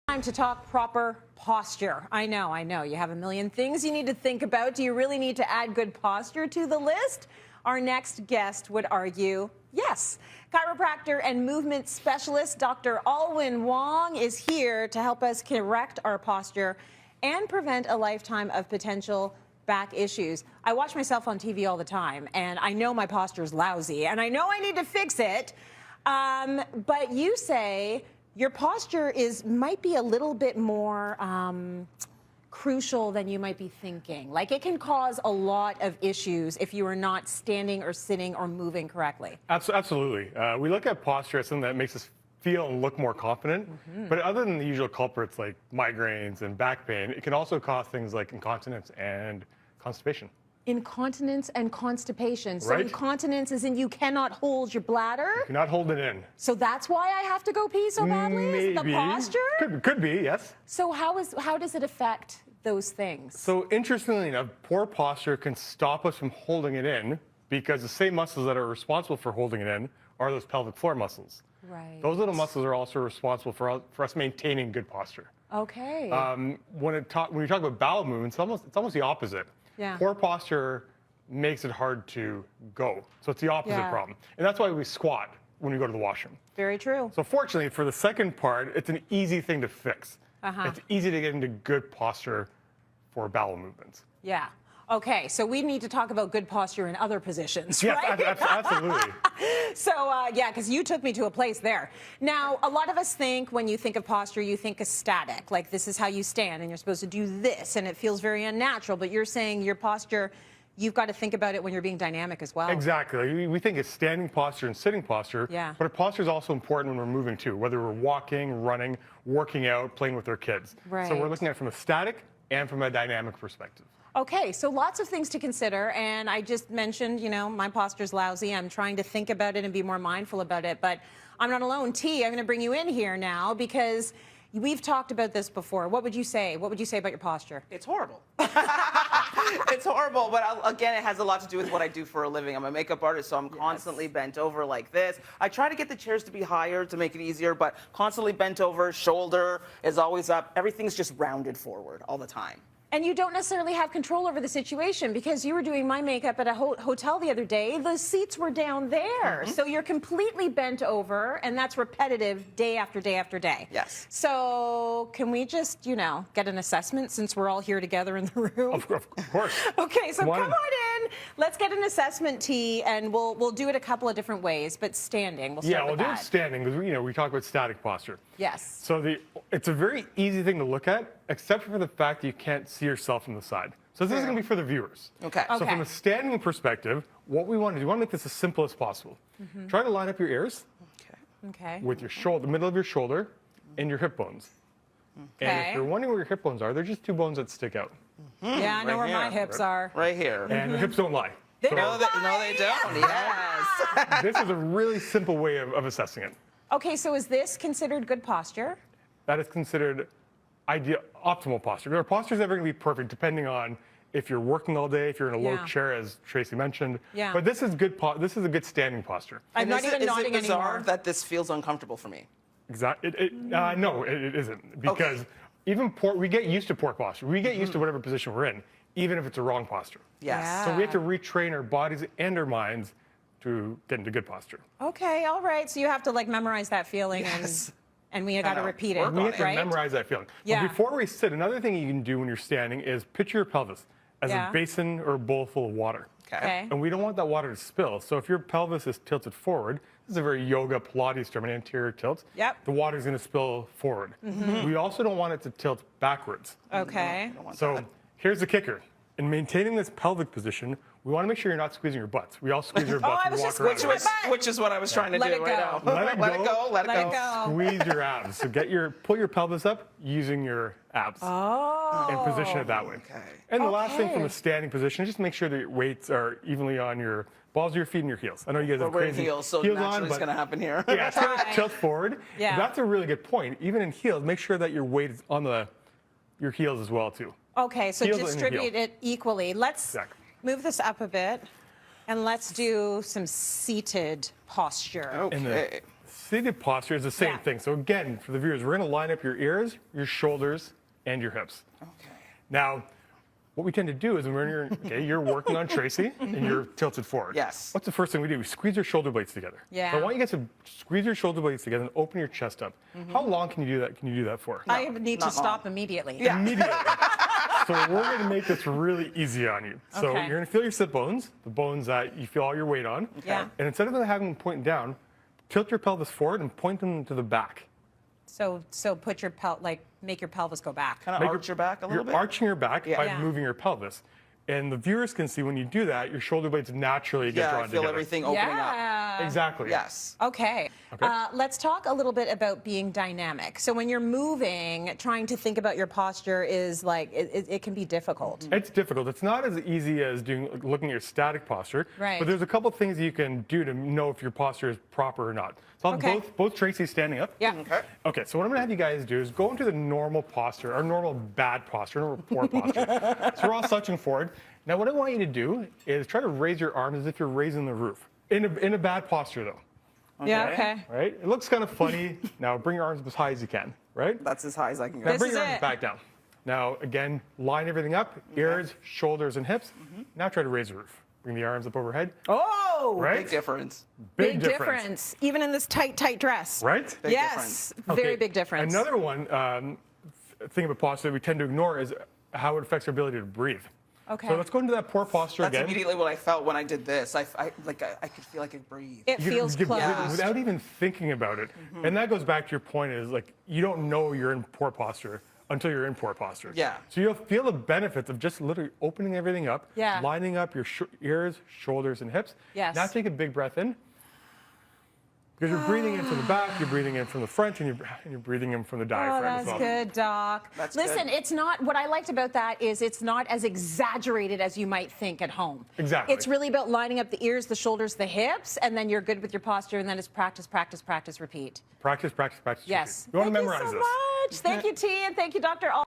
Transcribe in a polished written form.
Time to talk proper posture. I know. You have a million things you need to think about. Do you really need to add good posture to the list? Our next guest would argue yes. Chiropractor and movement specialist Dr. Alwyn Wong is here to help us correct our posture and prevent a lifetime of potential back issues. I watch myself on TV all the time, and I know my posture is lousy, and I know I need to fix it. But you say your posture might be a little bit more crucial than you might be thinking. Like, it can cause a lot of issues if you are not standing or sitting or moving correctly. Absolutely. We look at posture as something that makes us feel and look more confident. But other than the usual culprits like migraines and back pain, it can also cause things like incontinence and constipation. Incontinence and constipation. So Right. incontinence is in you cannot hold your bladder? You're not holding it in. So that's why I have to go pee so badly? Is it the Maybe. posture? Could be, yes. So how does it affect those things? So interestingly enough, poor posture can stop us from holding it in because the same muscles that are responsible for holding it in are those pelvic floor muscles. Right. Those little muscles are also responsible for us maintaining good posture. Okay. When you talk about bowel movements, it's almost the opposite. Yeah. Poor posture makes it hard to go. So it's the opposite problem. And that's why we squat when we go to the washroom. Very true. So fortunately, for the second part, it's an easy thing to fix. It's easy to get into good posture for bowel movements. Yeah. Okay, so we need to talk about good posture in other positions, Yes, right? absolutely. So, yeah, because you took me to a place there. Now, a lot of us think when you think of posture, you think of static, like this is how you stand and you're supposed to do this, and it feels very unnatural. But you're saying your posture, you've got to think about it when you're being dynamic as well. Exactly. We think it's standing posture and sitting posture, but our posture is also important when we're moving too, whether we're walking, running, working out, playing with our kids. Right. So we're looking at it from a static and from a dynamic perspective. Okay, so lots of things to consider, and I just mentioned, my posture's lousy. I'm trying to think about it and be more mindful about it, but I'm not alone. T, I'm going to bring you in here now because we've talked about this before. What would you say? What would you say about your posture? It's horrible. It's horrible, but again, it has a lot to do with what I do for a living. I'm a makeup artist, so I'm constantly bent over like this. I try to get the chairs to be higher to make it easier, but constantly bent over, shoulder is always up. Everything's just rounded forward all the time. And you don't necessarily have control over the situation because you were doing my makeup at a hotel the other day. The seats were down there. So you're completely bent over, and that's repetitive day after day after day. Yes. So can we just, get an assessment since we're all here together in the room? Of course. Okay, so come on in. Let's get an assessment, T, and we'll do it a couple of different ways, but standing. We'll start We'll with do that. it standing because we talk about static posture. Yes. So it's a very easy thing to look at, except for the fact that you can't see yourself from the side. So this is going to be for the viewers. Okay. So from a standing perspective, what we want to do, we want to make this as simple as possible. Try to line up your ears Okay. with your shoulder, the middle of your shoulder, and your hip bones. And if you're wondering where your hip bones are, they're just two bones that stick out. Yeah, I know where my hips are. Right here. And the hips don't lie. They So don't No, they don't. Yes. this is a really simple way of assessing it. Okay, so is this considered good posture? That is considered optimal posture. Our posture is never going to be perfect depending on if you're working all day, if you're in a low chair, as Tracy mentioned. Yeah. But this is good. This is a good standing posture. I'm not even Is nodding it bizarre anymore. that this feels uncomfortable for me? Exactly. No, it isn't, because even we get used to poor posture. We get used to whatever position we're in, even if it's a wrong posture. Yes. Yeah. So we have to retrain our bodies and our minds to get into good posture. Okay, all right. So you have to memorize that feeling and we got to repeat it, We have to right? memorize that feeling. Yeah. But before we sit, another thing you can do when you're standing is picture your pelvis as a basin or a bowl full of water. Okay. And we don't want that water to spill. So if your pelvis is tilted forward, this is a very yoga Pilates term, an anterior tilt. Yep. The water is going to spill forward. We also don't want it to tilt backwards. Okay. So here's the kicker. In maintaining this pelvic position, we want to make sure you're not squeezing your butts. We all squeeze our butts I and was walk just around. Which is what I was trying to Let do it right go. now. Let it Let it go. Let it Let it go. go. Squeeze your abs. So pull your pelvis up using your abs. And position it that way. Okay. And the last thing from a standing position, just make sure that your weights are evenly on your balls of your feet and your heels. I know you guys have We're in crazy heels, so heels naturally on, it's but going to happen here. yeah, it's going to tilt forward. Yeah. That's a really good point. Even in heels, make sure that your weight is on your heels as well too. Okay, so Heels and distribute heel. it equally. Let's move this up a bit and let's do some seated posture. In Okay. the seated posture is the same Yeah. thing. So again, for the viewers, we're going to line up your ears, your shoulders, and your hips. Okay. Now, what we tend to do is when you're working on Tracy and you're tilted forward. Yes. What's the first thing we do? We squeeze your shoulder blades together. Yeah. So I want you guys to squeeze your shoulder blades together and open your chest up. How long can you do that? Can you do that for? I need to not stop long. immediately. Yeah. Immediately. So we're going to make this really easy on you. So Okay. you're going to feel your sit bones, the bones that you feel all your weight on. Yeah. And instead of having them point down, tilt your pelvis forward and point them to the back. So put your make your pelvis go back. Kind of arch your back a little bit. You're arching your back by Yeah. moving your pelvis. And the viewers can see when you do that, your shoulder blades naturally get Yeah, drawn I feel together. everything opening up. Yeah. Exactly. Yes. Okay. Let's talk a little bit about being dynamic. So when you're moving, trying to think about your posture is like, it can be difficult. It's difficult. It's not as easy as looking at your static posture. Right. But there's a couple things you can do to know if your posture is proper or not. So I'll have Okay. both Tracy's standing up. Yeah. Okay. Okay, so what I'm going to have you guys do is go into the normal posture, or normal bad posture, normal poor posture. So we're all slouching forward. Now, what I want you to do is try to raise your arms as if you're raising the roof. In a bad posture, though. Yeah, okay. Right? It looks kind of funny. Now, bring your arms up as high as you can, right? That's as high as I can go. Now, This bring is your arms it. back down. Now, again, line everything up, ears, shoulders, and hips. Now try to raise the roof. Bring the arms up overhead. Oh, Right? Big difference. big difference. Even in this tight dress. Right? Big Yes, difference. very big difference. Another one thing about posture that we tend to ignore is how it affects our ability to breathe. Okay. So let's go into that poor posture That's again. immediately what I felt when I did this. I could feel I could breathe. It You feels can breathe closed. without even thinking about it. And that goes back to your point is like you don't know you're in poor posture until you're in poor posture. Yeah. So you'll feel the benefits of just literally opening everything up, Yeah. lining up your ears, shoulders, and hips. Yes. Now take a big breath in. Because you're breathing in from the back, you're breathing in from the front, and you're breathing in from the Oh, diaphragm as that's well. good, Doc. That's Listen, good. it's not, what I liked about that is it's not as exaggerated as you might think at home. Exactly. It's really about lining up the ears, the shoulders, the hips, and then you're good with your posture, and then it's practice, practice, practice, repeat. Practice, practice, practice. Yes. You want to Thank memorize you so this. much. Thank you, T, and thank you, Dr.